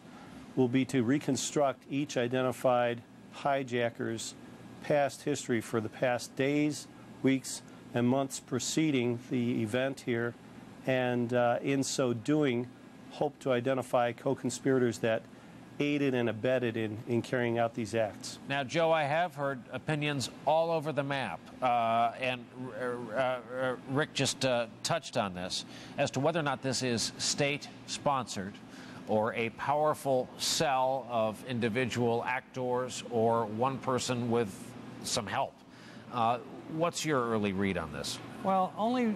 will be to reconstruct each identified hijacker's past history for the past days, weeks, and months preceding the event here, and in so doing, hope to identify co-conspirators that aided and abetted in carrying out these acts. Now, Joe, I have heard opinions all over the map, and Rick just touched on this, as to whether or not this is state-sponsored or a powerful cell of individual actors or one person with some help. What's your early read on this? Well, only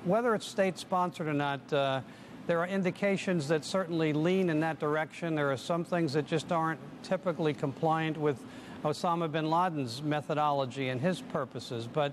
whether it's state-sponsored or not, there are indications that certainly lean in that direction. There are some things that just aren't typically compliant with Osama bin Laden's methodology and his purposes. But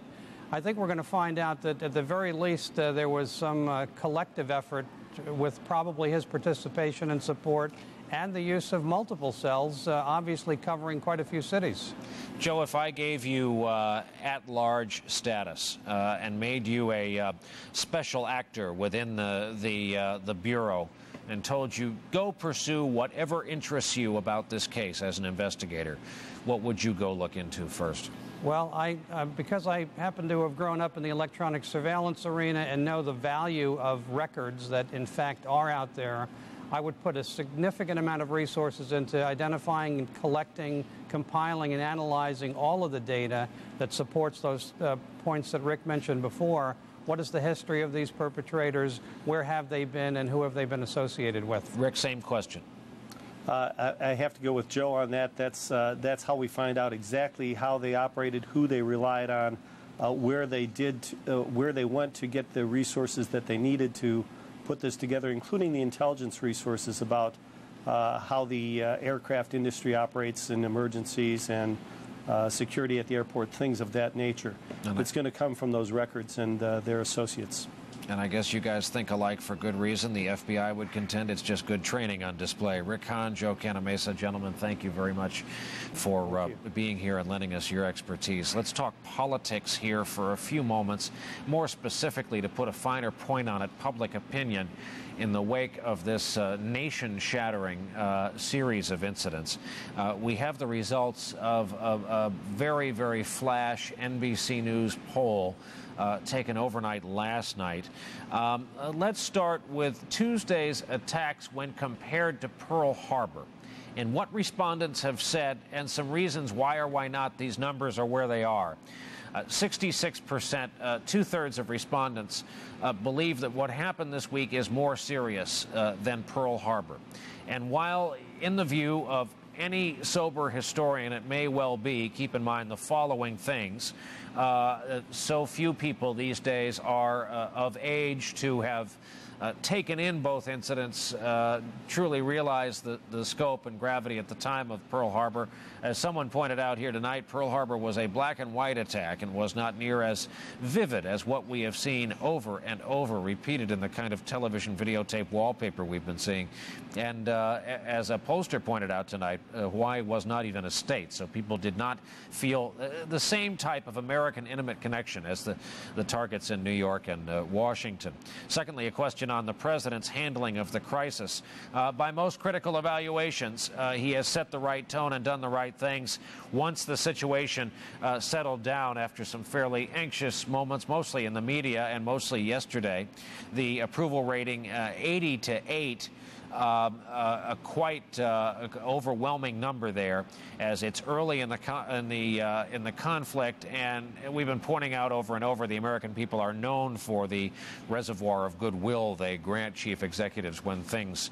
I think we're going to find out that at the very least there was some collective effort with probably his participation and support and the use of multiple cells, obviously covering quite a few cities. Joe, if I gave you at-large status and made you a special actor within the Bureau and told you, go pursue whatever interests you about this case as an investigator, what would you go look into first? Well, because I happen to have grown up in the electronic surveillance arena and know the value of records that, in fact, are out there, I would put a significant amount of resources into identifying and collecting, compiling and analyzing all of the data that supports those points that Rick mentioned before. What is the history of these perpetrators? Where have they been and who have they been associated with? Rick, same question. I have to go with Joe on that. That's how we find out exactly how they operated, who they relied on, where they went to get the resources that they needed to put this together, including the intelligence resources about how the aircraft industry operates in emergencies and security at the airport, things of that nature. It's going to come from those records and their associates. And I guess you guys think alike for good reason. The FBI would contend it's just good training on display. Rick Hahn, Joe Canamesa, gentlemen, thank you very much for being here and lending us your expertise. Let's talk politics here for a few moments, more specifically, to put a finer point on it, public opinion in the wake of this nation-shattering series of incidents. We have the results of a very, very flash NBC News poll taken overnight last night. Let's start with Tuesday's attacks when compared to Pearl Harbor, and what respondents have said and some reasons why or why not these numbers are where they are. 66%, two-thirds of respondents believe that what happened this week is more serious than Pearl Harbor. And while in the view of any sober historian, it may well be, keep in mind the following things. So few people these days are of age to have taken in both incidents, truly realized the scope and gravity at the time of Pearl Harbor. As someone pointed out here tonight, Pearl Harbor was a black and white attack and was not near as vivid as what we have seen over and over, repeated in the kind of television videotape wallpaper we've been seeing. And as a pollster pointed out tonight, Hawaii was not even a state, so people did not feel the same type of American intimate connection as the targets in New York and Washington. Secondly, a question on the president's handling of the crisis. By most critical evaluations, he has set the right tone and done the right things once the situation settled down after some fairly anxious moments, mostly in the media and mostly yesterday. The approval rating 80 to 8. A quite overwhelming number there, as it's early in the conflict, and we've been pointing out over and over the American people are known for the reservoir of goodwill they grant chief executives when things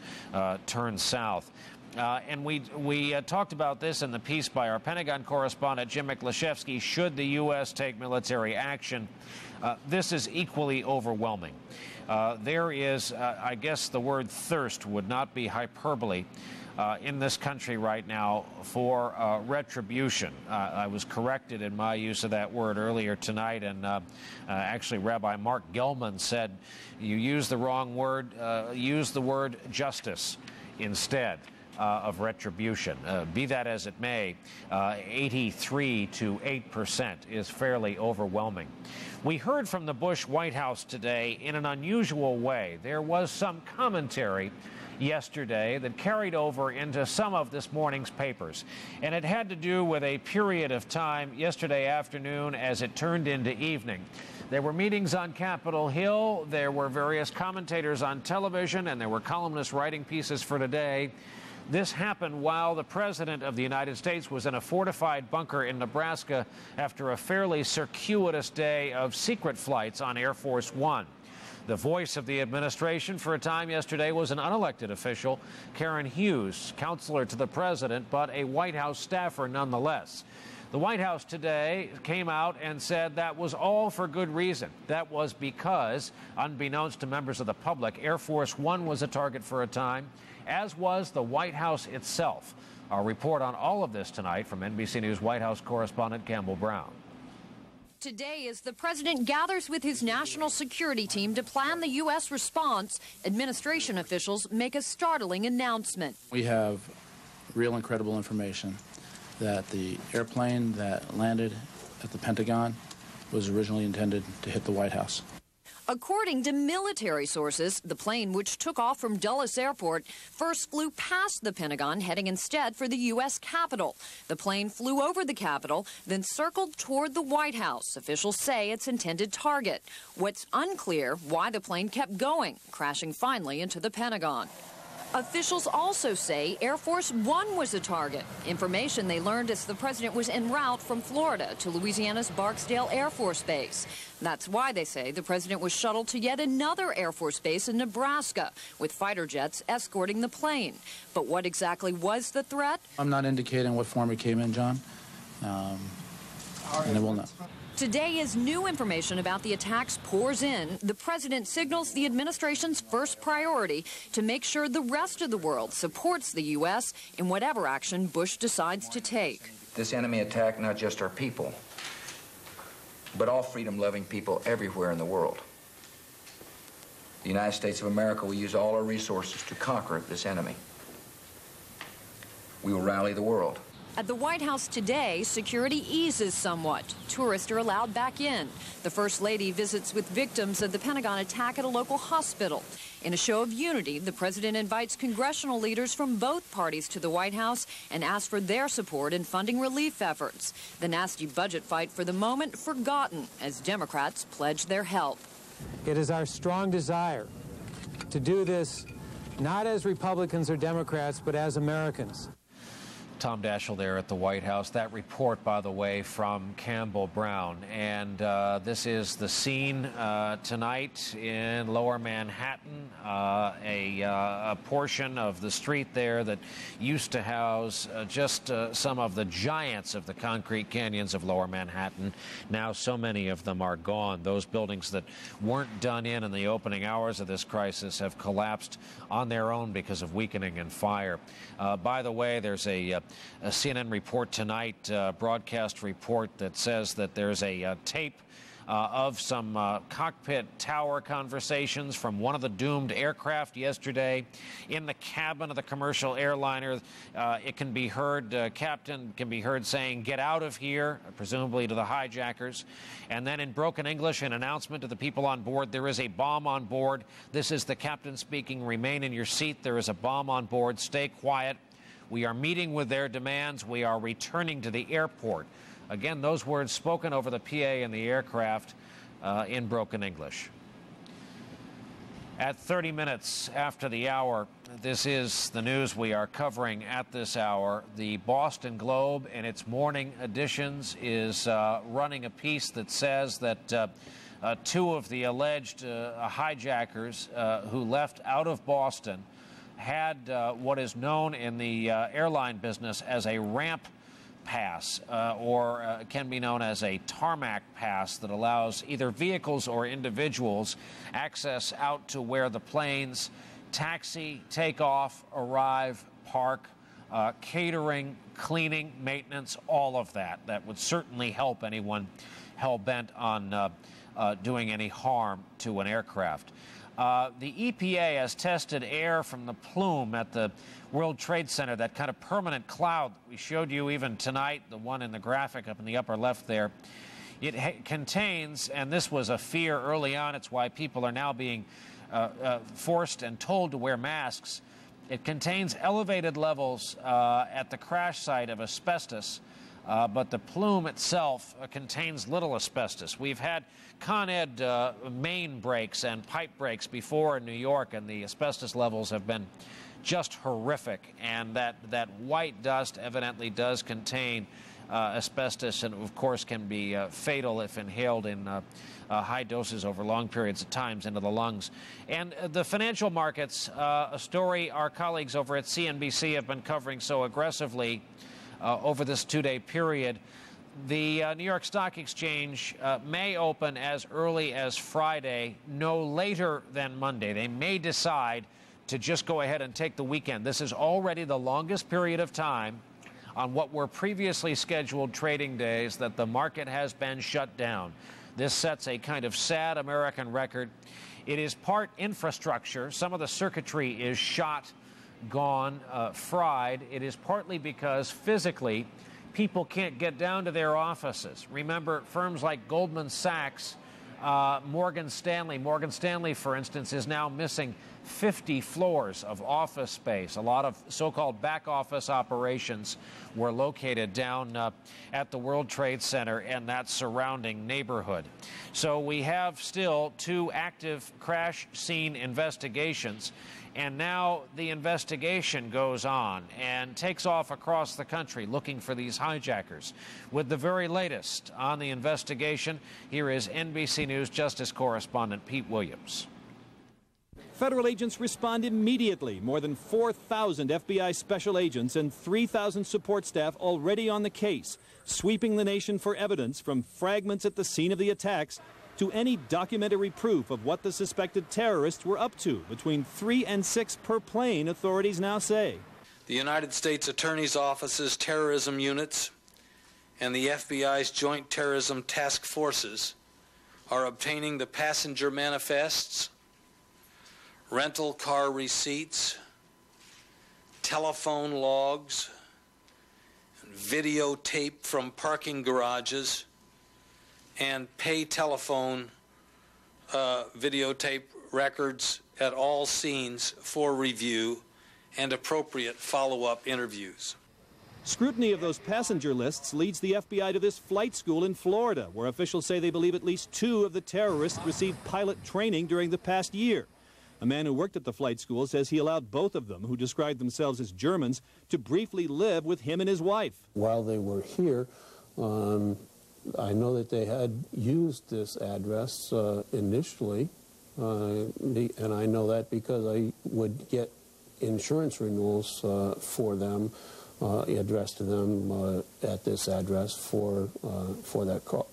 turn south. And we talked about this in the piece by our Pentagon correspondent, Jim McLashevsky. Should the U.S. take military action? This is equally overwhelming. There is, I guess the word thirst would not be hyperbole in this country right now for retribution. I was corrected in my use of that word earlier tonight, and actually Rabbi Mark Gelman said you used the wrong word, use the word justice instead of retribution. Be that as it may, 83 to 8% is fairly overwhelming. We heard from the Bush White House today in an unusual way. There was some commentary yesterday that carried over into some of this morning's papers, and it had to do with a period of time yesterday afternoon as it turned into evening. There were meetings on Capitol Hill, there were various commentators on television, and there were columnists writing pieces for today. This happened while the President of the United States was in a fortified bunker in Nebraska after a fairly circuitous day of secret flights on Air Force One. The voice of the administration for a time yesterday was an unelected official, Karen Hughes, counselor to the President, but a White House staffer nonetheless. The White House today came out and said that was all for good reason. That was because, unbeknownst to members of the public, Air Force One was a target for a time, as was the White House itself. Our report on all of this tonight from NBC News White House correspondent Campbell Brown. Today, as the president gathers with his national security team to plan the U.S. response, administration officials make a startling announcement. We have real incredible information that the airplane that landed at the Pentagon was originally intended to hit the White House. According to military sources, the plane, which took off from Dulles Airport, first flew past the Pentagon, heading instead for the U.S. Capitol. The plane flew over the Capitol, then circled toward the White House. Officials say its intended target. What's unclear, why the plane kept going, crashing finally into the Pentagon. Officials also say Air Force One was a target, information they learned as the president was en route from Florida to Louisiana's Barksdale Air Force Base. That's why they say the president was shuttled to yet another Air Force base in Nebraska, with fighter jets escorting the plane. But what exactly was the threat? I'm not indicating what form it came in, John, and it will not. Today, as new information about the attacks pours in, the president signals the administration's first priority to make sure the rest of the world supports the U.S. in whatever action Bush decides to take. This enemy attacked not just our people, but all freedom-loving people everywhere in the world. The United States of America will use all our resources to conquer this enemy. We will rally the world. At the White House today, security eases somewhat. Tourists are allowed back in. The First Lady visits with victims of the Pentagon attack at a local hospital. In a show of unity, the president invites congressional leaders from both parties to the White House and asks for their support in funding relief efforts. The nasty budget fight for the moment forgotten as Democrats pledge their help. It is our strong desire to do this not as Republicans or Democrats, but as Americans. Tom Daschle there at the White House. That report, by the way, from Campbell Brown. And this is the scene tonight in Lower Manhattan, a portion of the street there that used to house just some of the giants of the concrete canyons of Lower Manhattan. Now so many of them are gone. Those buildings that weren't done in the opening hours of this crisis have collapsed on their own because of weakening and fire. By the way, there's a CNN report tonight, broadcast report, that says that there's a tape of some cockpit tower conversations from one of the doomed aircraft yesterday in the cabin of the commercial airliner. It can be heard, captain can be heard saying, "Get out of here," presumably to the hijackers. And then in broken English, an announcement to the people on board: there is a bomb on board. This is the captain speaking. Remain in your seat. There is a bomb on board. Stay quiet. We are meeting with their demands. We are returning to the airport. Again, those words spoken over the PA in the aircraft in broken English. At 30 minutes after the hour, this is the news we are covering at this hour. The Boston Globe, in its morning editions, is running a piece that says that two of the alleged hijackers who left out of Boston had what is known in the airline business as a ramp pass, or can be known as a tarmac pass, that allows either vehicles or individuals access out to where the planes taxi, take off, arrive, park, catering, cleaning, maintenance, all of that. That would certainly help anyone hell-bent on doing any harm to an aircraft. The EPA has tested air from the plume at the World Trade Center, that kind of permanent cloud we showed you even tonight, the one in the graphic up in the upper left there. It contains, and this was a fear early on, it's why people are now being forced and told to wear masks. It contains elevated levels at the crash site of asbestos, but the plume itself contains little asbestos. We've had Con Ed main breaks and pipe breaks before in New York, and the asbestos levels have been just horrific. And that white dust evidently does contain asbestos, and of course can be fatal if inhaled in high doses over long periods of times into the lungs. And the financial markets, a story our colleagues over at CNBC have been covering so aggressively over this two-day period. The New York Stock Exchange may open as early as Friday, no later than Monday. They may decide to just go ahead and take the weekend. This is already the longest period of time on what were previously scheduled trading days that the market has been shut down. This sets a kind of sad American record. It is part infrastructure. Some of the circuitry is shot, gone, fried. It is partly because physically people can't get down to their offices. Remember, firms like Goldman Sachs, Morgan Stanley, for instance, is now missing 50 floors of office space. A lot of so-called back office operations were located down at the World Trade Center and that surrounding neighborhood. So we have still two active crash scene investigations. And now the investigation goes on and takes off across the country looking for these hijackers. With the very latest on the investigation, here is NBC News Justice Correspondent Pete Williams. Federal agents respond immediately. More than 4,000 FBI special agents and 3,000 support staff already on the case, sweeping the nation for evidence from fragments at the scene of the attacks to any documentary proof of what the suspected terrorists were up to. Between 3 and 6 per plane, authorities now say. The United States Attorney's Office's terrorism units and the FBI's Joint Terrorism Task Forces are obtaining the passenger manifests, rental car receipts, telephone logs, videotape from parking garages, and pay telephone videotape records at all scenes for review and appropriate follow-up interviews. Scrutiny of those passenger lists leads the FBI to this flight school in Florida, where officials say they believe at least 2 of the terrorists received pilot training during the past year. A man who worked at the flight school says he allowed both of them, who described themselves as Germans, to briefly live with him and his wife. While they were here, I know that they had used this address initially, and I know that because I would get insurance renewals for them addressed to them at this address for that call.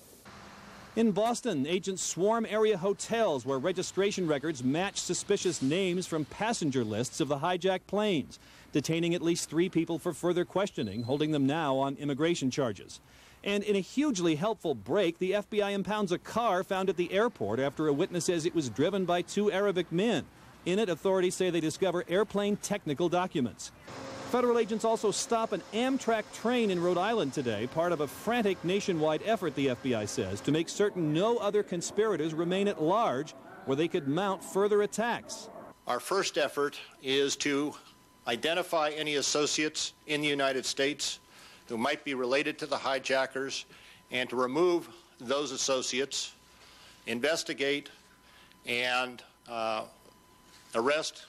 In Boston, agents swarm area hotels where registration records match suspicious names from passenger lists of the hijacked planes, detaining at least 3 people for further questioning, holding them now on immigration charges. And in a hugely helpful break, the FBI impounds a car found at the airport after a witness says it was driven by 2 Arabic men. In it, authorities say they discover airplane technical documents. Federal agents also stop an Amtrak train in Rhode Island today, part of a frantic nationwide effort, the FBI says, to make certain no other conspirators remain at large where they could mount further attacks. Our first effort is to identify any associates in the United States who might be related to the hijackers and to remove those associates, investigate, and arrest